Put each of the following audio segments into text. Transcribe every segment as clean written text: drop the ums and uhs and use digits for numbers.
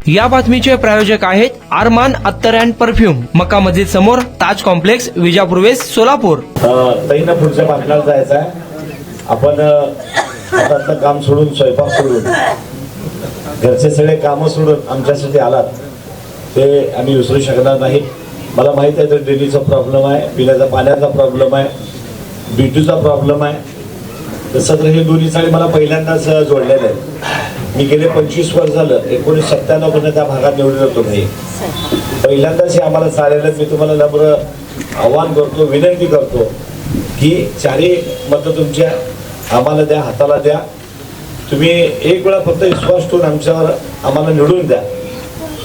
या बातमीचे प्रायोजक आहेत अरमान अत्तर अँड परफ्यूम, मक्का मस्जिद समोर, ताज कॉम्प्लेक्स, विजापूर वेस्ट, सोलापूर. ताईंना पुढच्या भागाला जायचं आहे. आपण हातातलं काम सोडून, स्वयंपाक सोडून, घरचे सगळे कामं सोडून आमच्यासाठी आलात ते आम्ही विसरू शकणार नाही. मला माहित आहे तर ड्रेनेजचा प्रॉब्लेम आहे, पिण्याचा पाण्याचा प्रॉब्लेम आहे, B2चा प्रॉब्लेम आहे. तसं तर हे दोन्ही चाळी मला पहिल्यांदाच जोडलेलं आहे. मी गेले 25 वर्ष झालं 1997 पर्यंत त्या भागात निवडून होतो. नाही पहिल्यांदाच हे आम्हाला चालेल. मी तुम्हाला नम्र आव्हान करतो, विनंती करतो की चारही मतं तुमच्या आम्हाला द्या, हाताला द्या. तुम्ही एक वेळा फक्त विश्वास ठेवून आमच्यावर आम्हाला निवडून द्या.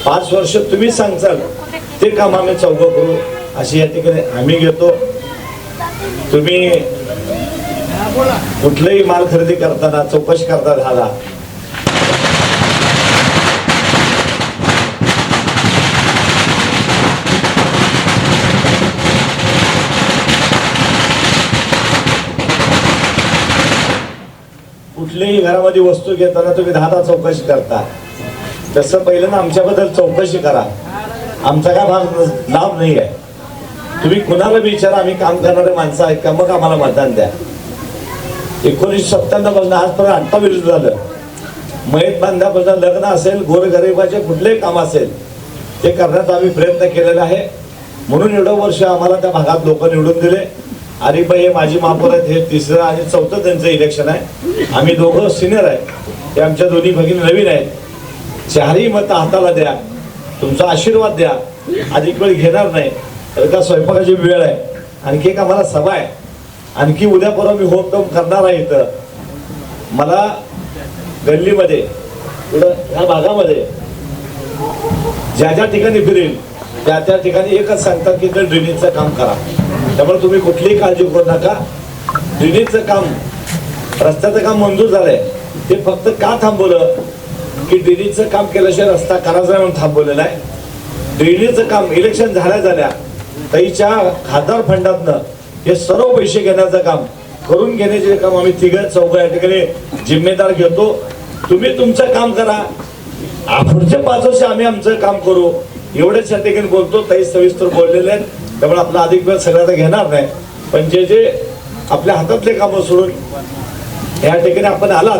5 वर्ष तुम्ही सांगचाल ते काम आम्ही चौघं करू अशी या ठिकाणी आम्ही घेतो. तुम्ही कुठलाही माल खरेदी करताना चौकशी करता झाला कुठल्याही घरामध्ये वस्तू घेताना तुम्ही 10 चौकशी करता. तसं पहिल्यांदा आमच्याबद्दल चौकशी करा. आमचा काय भाग लाभ नाही आहे. तुम्ही कुणाला विचारा, आम्ही काम करणारे माणसं आहेत का, मग आम्हाला मतदान द्या. 1997 पासून आजपर्यंत 28 झालं. मयत बांधल्यापासून लग्न असेल, गोरगरिबाचे कुठलेही काम असेल ते करण्याचा आम्ही प्रयत्न केलेला आहे. म्हणून एवढं वर्ष आम्हाला त्या भागात लोक निवडून दिले. आणि हे माझी महापौर आहेत, हे 3रं आणि 4थं त्यांचं इलेक्शन आहे. आम्ही दोघं सिनियर आहे, ते आमच्या दोन्ही भगिनी नवीन आहेत. चारही मतं हाताला द्या, तुमचा आशीर्वाद द्या. अधिक वेळ घेणार नाही. तर का स्वयंपाकाची वेळ आहे, आणखी एक आम्हाला सभा आहे, आणखी उद्या परवा मी होमटोम करणार आहे. इथं मला गल्लीमध्ये ह्या भागामध्ये ज्या ज्या ठिकाणी फिरेल त्या त्या ठिकाणी एकच सांगतात की तर ड्रेनेजचं काम करा. त्यामुळे तुम्ही कुठलीही काळजी करू नका. ड्रेनेजचं काम, रस्त्याचं काम मंजूर झालंय. ते फक्त का थांबवलं की ड्रेनेजचं काम केल्याशिवाय रस्ता करायचा म्हणून थांबवलेलं आहे. ड्रेनेजचं काम इलेक्शन झाल्या ताईच्या खासदार फंडातनं हे सर्व पैसे घेण्याचं काम, करून घेण्याचे काम आम्ही 3-4 या ठिकाणी जिम्मेदार घेतो. तुम्ही तुमचं काम करा, पुढचे 5 वर्ष आम्ही आमचं काम करू. एवढेच या ठिकाणी बोलतो. ताई सविस्तर बोललेले आहेत, त्यामुळे आपला अधिक वेळ सगळ्यांना घेणार नाही. पण जे जे आपल्या हातातले कामं सोडून या ठिकाणी आपण आलात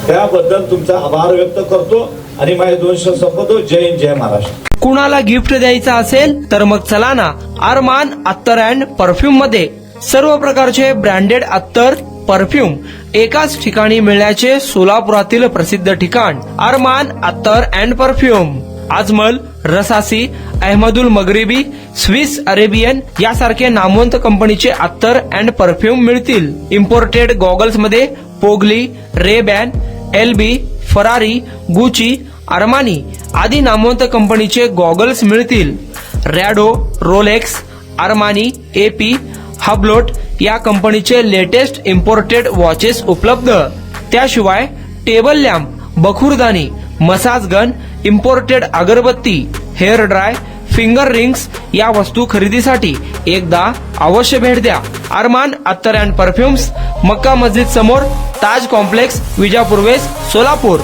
त्याबद्दल तुमचा आभार व्यक्त करतो आणि माझे 2 शब्द संपवतो. जय हिंद, जय महाराष्ट्र. कुणाला गिफ्ट द्यायचं असेल तर मग चला ना अरमान अत्तर अँड परफ्यूम मध्ये. सर्व प्रकारचे ब्रँडेड अत्तर, परफ्यूम एकाच ठिकाणी मिळण्याचे सोलापुरातील प्रसिद्ध ठिकाण अरमान अत्तर and perfume. Ajmal, Rasasi, Ahmed Al Maghribi, Swiss Arabian यासारखे नामवंत कंपनीचे अत्तर अँड परफ्यूम मिळतील. इम्पोर्टेड गॉगल्स मध्ये पोगली, Ray Ban, LB, Ferrari, Gucci, Armani आदी नामवंत कंपनीचे गॉगल्स मिळतील. Rado, Rolex, Armani, AP, Hublot या कंपनीचे लेटेस्ट इम्पोर्टेड वॉचेस उपलब्ध. त्याशिवाय टेबल लॅम्प, बखुरदानी, मसाज गन, इम्पोर्टेड अगरबत्ती, हेअर ड्राय, फिंगर रिंग्स या वस्तू खरेदीसाठी एकदा अवश्य भेट द्या. अरमान अत्तर अँड परफ्युम्स, मक्का मस्जिद समोर, ताज कॉम्प्लेक्स, विजापूर वेस्ट, सोलापूर.